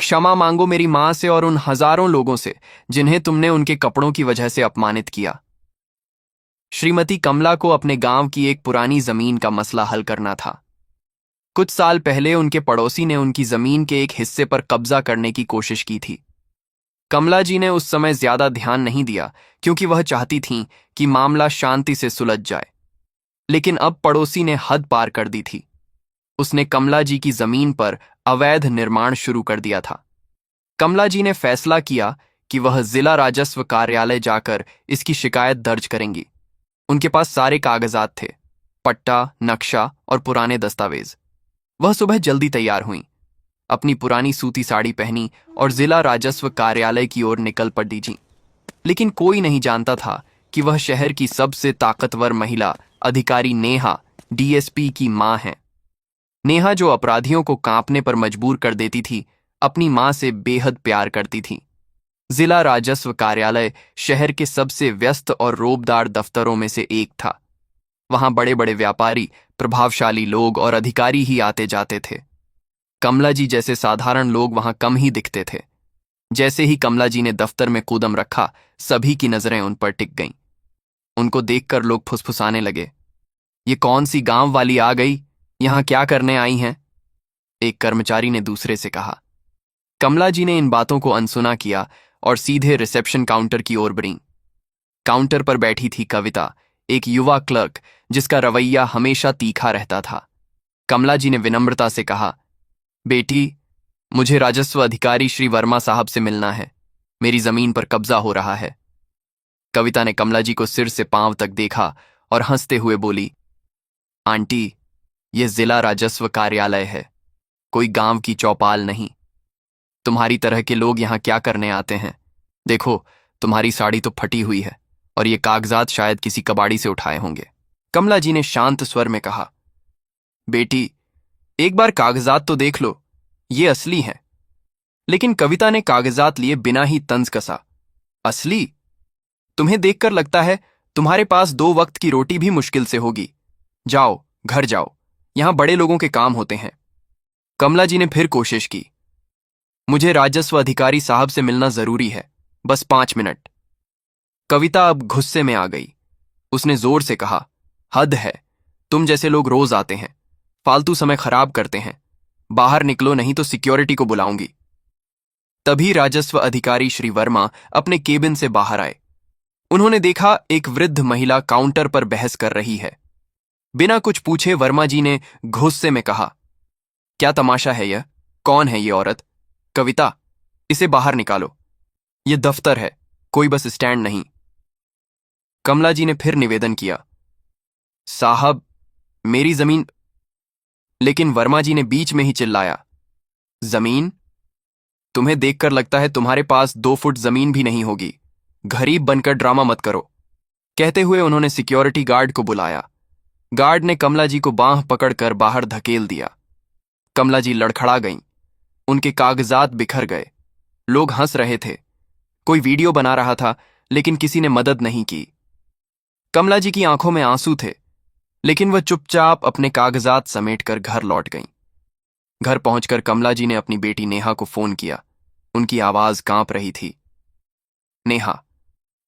क्षमा मांगो मेरी मां से और उन हजारों लोगों से जिन्हें तुमने उनके कपड़ों की वजह से अपमानित किया। श्रीमती कमला को अपने गांव की एक पुरानी जमीन का मसला हल करना था। कुछ साल पहले उनके पड़ोसी ने उनकी जमीन के एक हिस्से पर कब्जा करने की कोशिश की थी। कमला जी ने उस समय ज्यादा ध्यान नहीं दिया क्योंकि वह चाहती थीं कि मामला शांति से सुलझ जाए। लेकिन अब पड़ोसी ने हद पार कर दी थी। उसने कमला जी की जमीन पर अवैध निर्माण शुरू कर दिया था। कमला जी ने फैसला किया कि वह जिला राजस्व कार्यालय जाकर इसकी शिकायत दर्ज करेंगी। उनके पास सारे कागजात थे, पट्टा, नक्शा और पुराने दस्तावेज। वह सुबह जल्दी तैयार हुईं, अपनी पुरानी सूती साड़ी पहनी और जिला राजस्व कार्यालय की ओर निकल पड़ी जी। लेकिन कोई नहीं जानता था कि वह शहर की सबसे ताकतवर महिला अधिकारी नेहा, डीएसपी की मां है। नेहा, जो अपराधियों को कांपने पर मजबूर कर देती थी, अपनी मां से बेहद प्यार करती थी। जिला राजस्व कार्यालय शहर के सबसे व्यस्त और रोबदार दफ्तरों में से एक था। वहां बड़े बड़े व्यापारी, प्रभावशाली लोग और अधिकारी ही आते जाते थे। कमला जी जैसे साधारण लोग वहां कम ही दिखते थे। जैसे ही कमला जी ने दफ्तर में कूदम रखा, सभी की नजरें उन पर टिक गईं। उनको देखकर लोग फुसफुसाने लगे, ये कौन सी गांव वाली आ गई, यहां क्या करने आई हैं? एक कर्मचारी ने दूसरे से कहा। कमला जी ने इन बातों को अनसुना किया और सीधे रिसेप्शन काउंटर की ओर बढ़ीं। काउंटर पर बैठी थी कविता, एक युवा क्लर्क जिसका रवैया हमेशा तीखा रहता था। कमला जी ने विनम्रता से कहा, बेटी, मुझे राजस्व अधिकारी श्री वर्मा साहब से मिलना है। मेरी जमीन पर कब्जा हो रहा है। कविता ने कमला जी को सिर से पांव तक देखा और हंसते हुए बोली, आंटी, यह जिला राजस्व कार्यालय है, कोई गांव की चौपाल नहीं। तुम्हारी तरह के लोग यहां क्या करने आते हैं? देखो, तुम्हारी साड़ी तो फटी हुई है और ये कागजात शायद किसी कबाड़ी से उठाए होंगे। कमला जी ने शांत स्वर में कहा, बेटी, एक बार कागजात तो देख लो, ये असली हैं। लेकिन कविता ने कागजात लिए बिना ही तंज कसा। असली? तुम्हें देखकर लगता है तुम्हारे पास 2 वक्त की रोटी भी मुश्किल से होगी। जाओ, घर जाओ, यहां बड़े लोगों के काम होते हैं। कमला जी ने फिर कोशिश की, मुझे राजस्व अधिकारी साहब से मिलना जरूरी है, बस 5 मिनट। कविता अब गुस्से में आ गई। उसने जोर से कहा, हद है, तुम जैसे लोग रोज आते हैं, फालतू समय खराब करते हैं। बाहर निकलो, नहीं तो सिक्योरिटी को बुलाऊंगी। तभी राजस्व अधिकारी श्री वर्मा अपने केबिन से बाहर आए। उन्होंने देखा एक वृद्ध महिला काउंटर पर बहस कर रही है। बिना कुछ पूछे वर्मा जी ने गुस्से में कहा, क्या तमाशा है यह? कौन है ये औरत? कविता, इसे बाहर निकालो। ये दफ्तर है, कोई बस स्टैंड नहीं। कमला जी ने फिर निवेदन किया, साहब, मेरी जमीन। लेकिन वर्मा जी ने बीच में ही चिल्लाया, जमीन? तुम्हें देखकर लगता है तुम्हारे पास 2 फुट जमीन भी नहीं होगी। गरीब बनकर ड्रामा मत करो। कहते हुए उन्होंने सिक्योरिटी गार्ड को बुलाया। गार्ड ने कमला जी को बांह पकड़कर बाहर धकेल दिया। कमला जी लड़खड़ा गईं। उनके कागजात बिखर गए। लोग हंस रहे थे, कोई वीडियो बना रहा था, लेकिन किसी ने मदद नहीं की। कमला जी की आंखों में आंसू थे, लेकिन वह चुपचाप अपने कागजात समेटकर घर लौट गईं। घर पहुंचकर कमला जी ने अपनी बेटी नेहा को फोन किया। उनकी आवाज कांप रही थी। नेहा,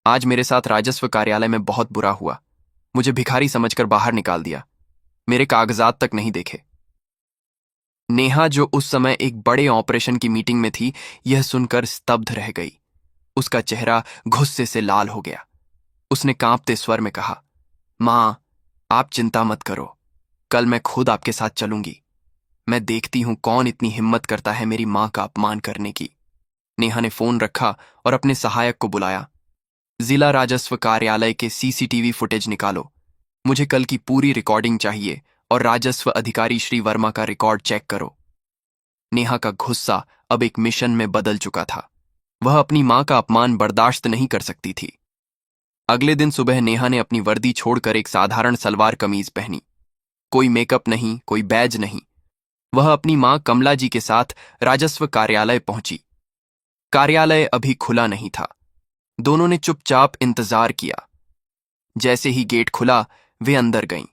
आज मेरे साथ राजस्व कार्यालय में बहुत बुरा हुआ। मुझे भिखारी समझकर बाहर निकाल दिया, मेरे कागजात तक नहीं देखे। नेहा, जो उस समय एक बड़े ऑपरेशन की मीटिंग में थी, यह सुनकर स्तब्ध रह गई। उसका चेहरा गुस्से से लाल हो गया। उसने कांपते स्वर में कहा, मां, आप चिंता मत करो, कल मैं खुद आपके साथ चलूंगी। मैं देखती हूं कौन इतनी हिम्मत करता है मेरी मां का अपमान करने की। नेहा ने फोन रखा और अपने सहायक को बुलाया। जिला राजस्व कार्यालय के सीसीटीवी फुटेज निकालो। मुझे कल की पूरी रिकॉर्डिंग चाहिए और राजस्व अधिकारी श्री वर्मा का रिकॉर्ड चेक करो। नेहा का गुस्सा अब एक मिशन में बदल चुका था। वह अपनी मां का अपमान बर्दाश्त नहीं कर सकती थी। अगले दिन सुबह नेहा ने अपनी वर्दी छोड़कर एक साधारण सलवार कमीज पहनी। कोई मेकअप नहीं, कोई बैज नहीं। वह अपनी मां कमला जी के साथ राजस्व कार्यालय पहुंची। कार्यालय अभी खुला नहीं था। दोनों ने चुपचाप इंतजार किया। जैसे ही गेट खुला, वे अंदर गईं।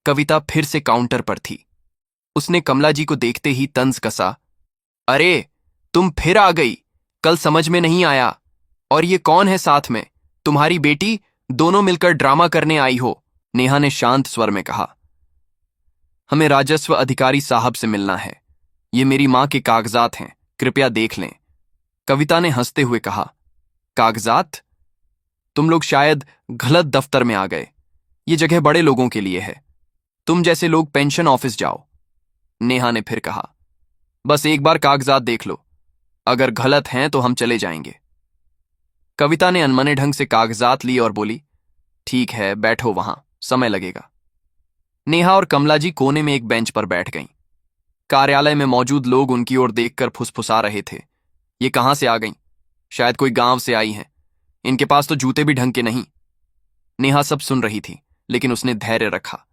कविता फिर से काउंटर पर थी। उसने कमला जी को देखते ही तंज कसा, अरे, तुम फिर आ गई। कल समझ में नहीं आया। और ये कौन है साथ में? तुम्हारी बेटी? दोनों मिलकर ड्रामा करने आई हो? नेहा ने शांत स्वर में कहा। हमें राजस्व अधिकारी साहब से मिलना है। ये मेरी मां के कागजात हैं, कृपया देख लें। कविता ने हंसते हुए कहा। कागजात? तुम लोग शायद गलत दफ्तर में आ गए। ये जगह बड़े लोगों के लिए है। तुम जैसे लोग पेंशन ऑफिस जाओ। नेहा ने फिर कहा। बस एक बार कागजात देख लो। अगर गलत हैं तो हम चले जाएंगे। कविता ने अनमने ढंग से कागजात लिए और बोली, ठीक है, बैठो, वहां समय लगेगा। नेहा और कमला जी कोने में एक बेंच पर बैठ गईं। कार्यालय में मौजूद लोग उनकी ओर देखकर फुसफुसा रहे थे। ये कहां से आ गईं? शायद कोई गांव से आई हैं। इनके पास तो जूते भी ढंग के नहीं। नेहा सब सुन रही थी, लेकिन उसने धैर्य रखा।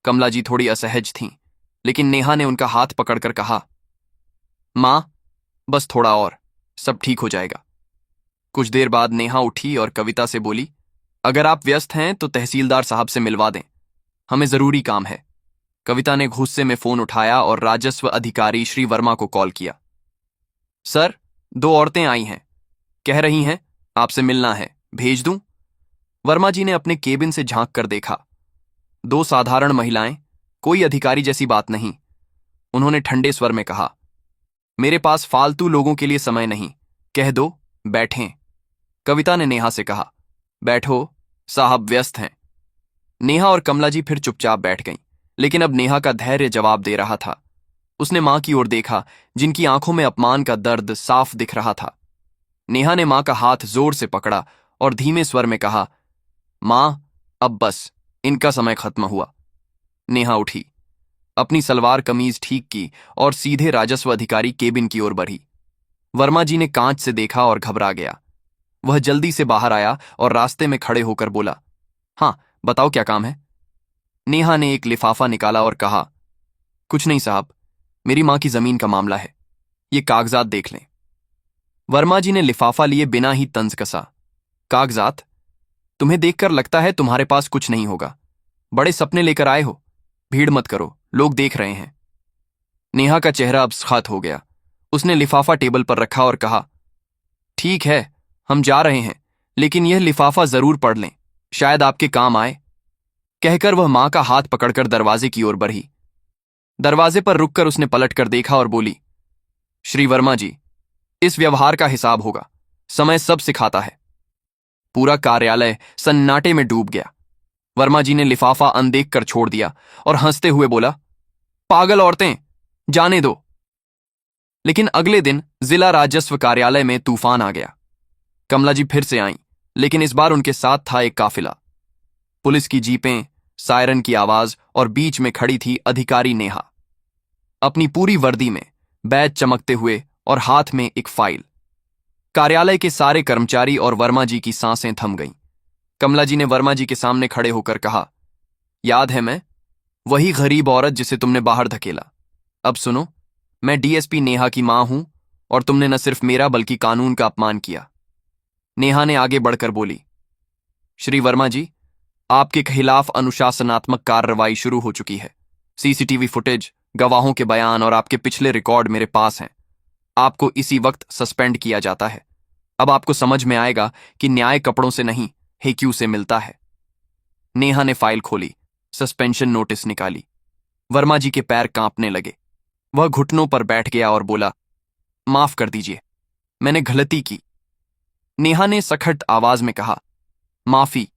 कमला जी थोड़ी असहज थीं, लेकिन नेहा ने उनका हाथ पकड़कर कहा, मां, बस थोड़ा और, सब ठीक हो जाएगा। कुछ देर बाद नेहा उठी और कविता से बोली, अगर आप व्यस्त हैं तो तहसीलदार साहब से मिलवा दें, हमें जरूरी काम है। कविता ने गुस्से में फोन उठाया और राजस्व अधिकारी श्री वर्मा को कॉल किया। सर, 2 औरतें आई हैं, कह रही हैं आपसे मिलना है, भेज दूं? वर्मा जी ने अपने केबिन से झांक कर देखा। 2 साधारण महिलाएं, कोई अधिकारी जैसी बात नहीं। उन्होंने ठंडे स्वर में कहा, मेरे पास फालतू लोगों के लिए समय नहीं, कह दो बैठें। कविता ने नेहा से कहा, बैठो, साहब व्यस्त हैं। नेहा और कमला जी फिर चुपचाप बैठ गईं, लेकिन अब नेहा का धैर्य जवाब दे रहा था। उसने मां की ओर देखा, जिनकी आंखों में अपमान का दर्द साफ दिख रहा था। नेहा ने मां का हाथ जोर से पकड़ा और धीमे स्वर में कहा, मां, अब बस, इनका समय खत्म हुआ। नेहा उठी, अपनी सलवार कमीज ठीक की और सीधे राजस्व अधिकारी केबिन की ओर बढ़ी। वर्मा जी ने कांच से देखा और घबरा गया। वह जल्दी से बाहर आया और रास्ते में खड़े होकर बोला, हाँ, बताओ क्या काम है? नेहा ने एक लिफाफा निकाला और कहा, कुछ नहीं साहब, मेरी मां की जमीन का मामला है, ये कागजात देख लें। वर्मा जी ने लिफाफा लिए बिना ही तंज कसा। कागजात? तुम्हें देखकर लगता है तुम्हारे पास कुछ नहीं होगा। बड़े सपने लेकर आए हो। भीड़ मत करो, लोग देख रहे हैं। नेहा का चेहरा अब सख्त हो गया। उसने लिफाफा टेबल पर रखा और कहा, ठीक है, हम जा रहे हैं, लेकिन यह लिफाफा जरूर पढ़ लें, शायद आपके काम आए। कहकर वह मां का हाथ पकड़कर दरवाजे की ओर बढ़ी। दरवाजे पर रुककर उसने पलटकर देखा और बोली, श्री वर्मा जी, इस व्यवहार का हिसाब होगा, समय सब सिखाता है। पूरा कार्यालय सन्नाटे में डूब गया। वर्मा जी ने लिफाफा अनदेख कर छोड़ दिया और हंसते हुए बोला, पागल औरतें, जाने दो। लेकिन अगले दिन जिला राजस्व कार्यालय में तूफान आ गया। कमला जी फिर से आईं, लेकिन इस बार उनके साथ था एक काफिला। पुलिस की जीपें, सायरन की आवाज और बीच में खड़ी थी अधिकारी नेहा, अपनी पूरी वर्दी में, बैज चमकते हुए और हाथ में एक फाइल। कार्यालय के सारे कर्मचारी और वर्मा जी की सांसें थम गईं। कमला जी ने वर्मा जी के सामने खड़े होकर कहा, याद है मैं, वही गरीब औरत जिसे तुमने बाहर धकेला। अब सुनो, मैं डीएसपी नेहा की मां हूं और तुमने न सिर्फ मेरा बल्कि कानून का अपमान किया। नेहा ने आगे बढ़कर बोली, श्री वर्मा जी, आपके खिलाफ अनुशासनात्मक कार्रवाई शुरू हो चुकी है। सीसीटीवी फुटेज, गवाहों के बयान और आपके पिछले रिकॉर्ड मेरे पास हैं। आपको इसी वक्त सस्पेंड किया जाता है। अब आपको समझ में आएगा कि न्याय कपड़ों से नहीं, हेक्यू से मिलता है। नेहा ने फाइल खोली, सस्पेंशन नोटिस निकाली। वर्मा जी के पैर कांपने लगे। वह घुटनों पर बैठ गया और बोला, माफ कर दीजिए, मैंने गलती की। नेहा ने सखत आवाज में कहा, माफी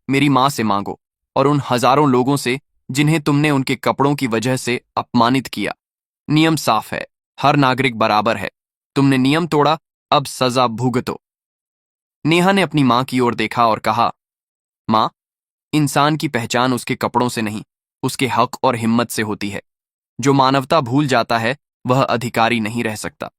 मेरी मां से मांगो और उन हजारों लोगों से जिन्हें तुमने उनके कपड़ों की वजह से अपमानित किया। नियम साफ है, हर नागरिक बराबर है। तुमने नियम तोड़ा, अब सजा भुगतो। नेहा ने अपनी मां की ओर देखा और कहा, मां, इंसान की पहचान उसके कपड़ों से नहीं, उसके हक और हिम्मत से होती है। जो मानवता भूल जाता है वह अधिकारी नहीं रह सकता।